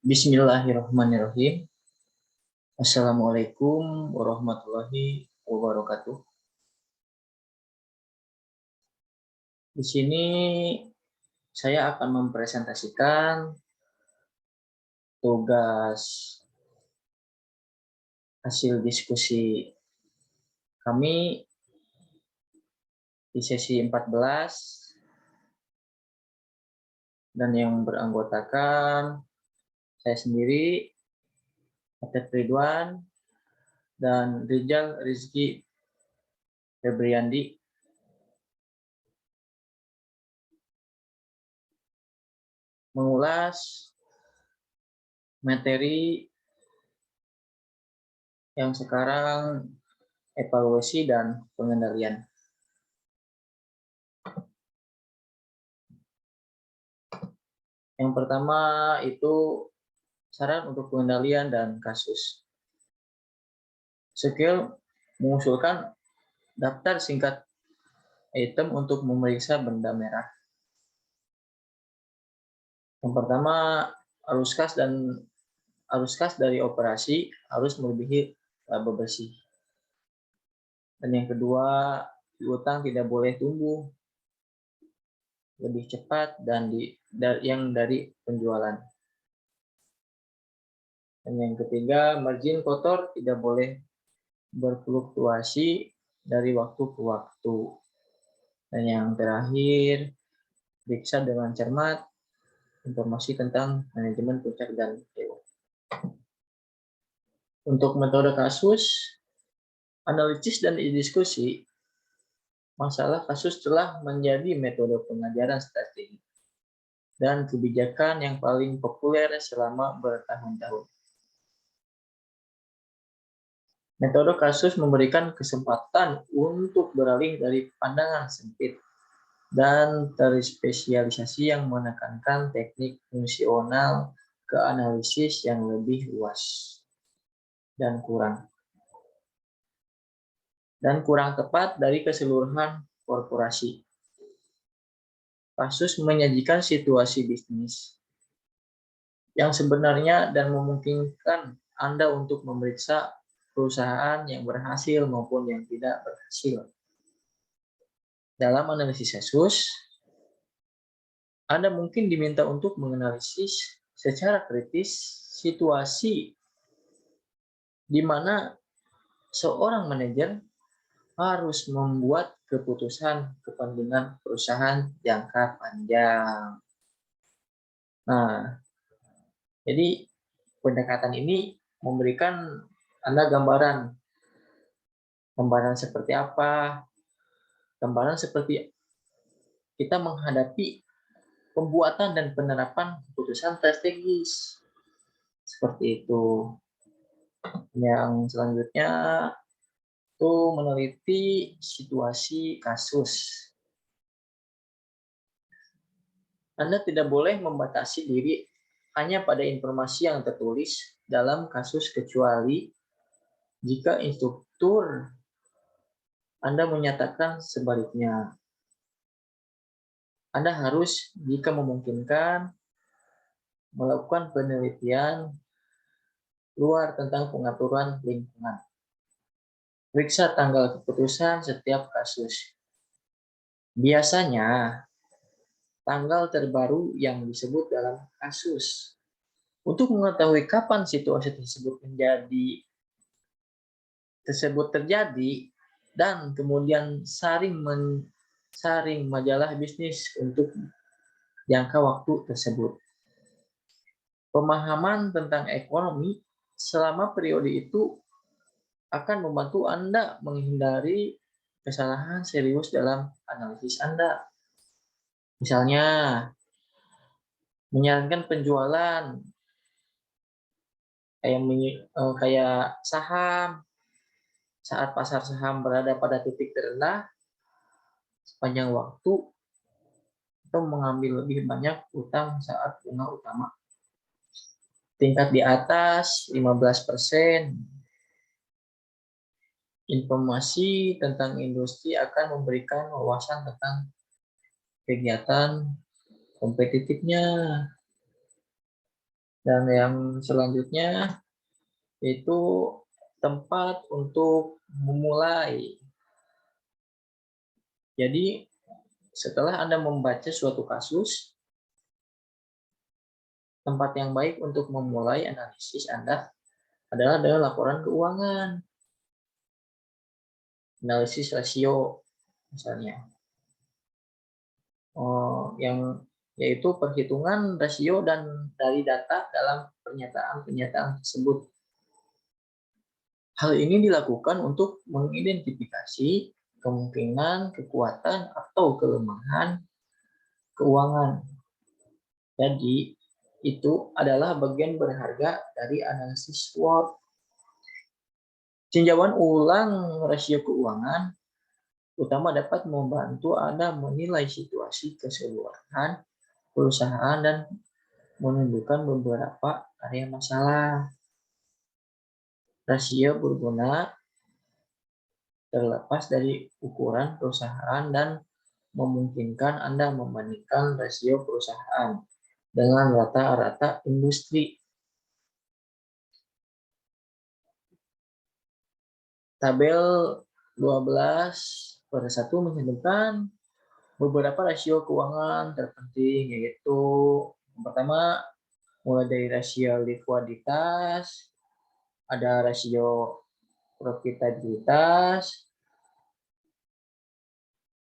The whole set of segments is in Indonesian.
Bismillahirrahmanirrahim. Assalamualaikum warahmatullahi wabarakatuh. Di sini saya akan mempresentasikan tugas hasil diskusi kami di sesi 14 dan yang beranggotakan saya sendiri, Atep Ridwan, dan Rijal Rizky Febriandi. Mengulas materi yang sekarang evaluasi dan pengendalian. Yang pertama itu saran untuk pengendalian dan kasus. Skill mengusulkan daftar singkat item untuk memeriksa benda merah. Yang pertama, arus kas dari operasi harus melebihi laba bersih. Dan yang kedua, piutang tidak boleh tumbuh lebih cepat yang dari penjualan. Dan yang ketiga, margin kotor tidak boleh berfluktuasi dari waktu ke waktu. Dan yang terakhir, periksa dengan cermat informasi tentang manajemen puncak dan PO. Untuk metode kasus, analisis dan diskusi, masalah kasus telah menjadi metode pengajaran strategi dan kebijakan yang paling populer selama bertahun-tahun. Metode kasus memberikan kesempatan untuk beralih dari pandangan sempit dan terspesialisasi yang menekankan teknik fungsional ke analisis yang lebih luas dan kurang tepat dari keseluruhan korporasi. Kasus menyajikan situasi bisnis yang sebenarnya dan memungkinkan Anda untuk memeriksa perusahaan yang berhasil maupun yang tidak berhasil. Dalam analisis kasus, Anda mungkin diminta untuk menganalisis secara kritis situasi di mana seorang manajer harus membuat keputusan kepentingan perusahaan jangka panjang. Nah, jadi pendekatan ini memberikan Anda gambaran seperti apa, gambaran seperti kita menghadapi pembuatan dan penerapan keputusan strategis. Seperti itu. Yang selanjutnya itu meneliti situasi kasus. Anda tidak boleh membatasi diri hanya pada informasi yang tertulis dalam kasus kecuali jika instruktur Anda menyatakan sebaliknya. Anda harus, jika memungkinkan, melakukan penelitian luar tentang pengaturan lingkungan. Periksa tanggal keputusan setiap kasus. Biasanya, tanggal terbaru yang disebut dalam kasus. Untuk mengetahui kapan situasi tersebut terjadi dan kemudian saring majalah bisnis untuk jangka waktu tersebut. Pemahaman tentang ekonomi selama periode itu akan membantu Anda menghindari kesalahan serius dalam analisis Anda. Misalnya, menyarankan penjualan kayak saham saat pasar saham berada pada titik terendah sepanjang waktu, atau mengambil lebih banyak utang saat bunga utama tingkat di atas 15%. Informasi tentang industri akan memberikan wawasan tentang kegiatan kompetitifnya. Dan yang selanjutnya itu tempat untuk memulai. Jadi setelah Anda membaca suatu kasus, tempat yang baik untuk memulai analisis Anda adalah dengan laporan keuangan, analisis rasio misalnya. Yang yaitu perhitungan rasio dan dari data dalam pernyataan-pernyataan tersebut. Hal ini dilakukan untuk mengidentifikasi kemungkinan, kekuatan, atau kelemahan keuangan. Jadi, itu adalah bagian berharga dari analisis SWOT. Tinjauan ulang rasio keuangan utama dapat membantu Anda menilai situasi keseluruhan perusahaan dan menunjukkan beberapa area masalah. Rasio berguna terlepas dari ukuran perusahaan dan memungkinkan Anda membandingkan rasio perusahaan dengan rata-rata industri. Tabel 12/1 menyebutkan beberapa rasio keuangan terpenting, yaitu yang pertama mulai dari rasio likuiditas, ada rasio profitabilitas,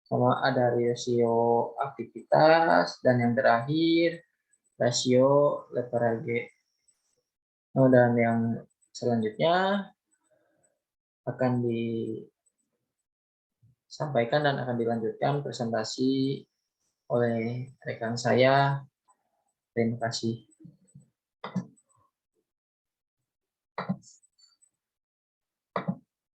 sama ada rasio aktivitas, dan yang terakhir rasio leverage. Dan yang selanjutnya akan disampaikan dan akan dilanjutkan presentasi oleh rekan saya. Terima kasih.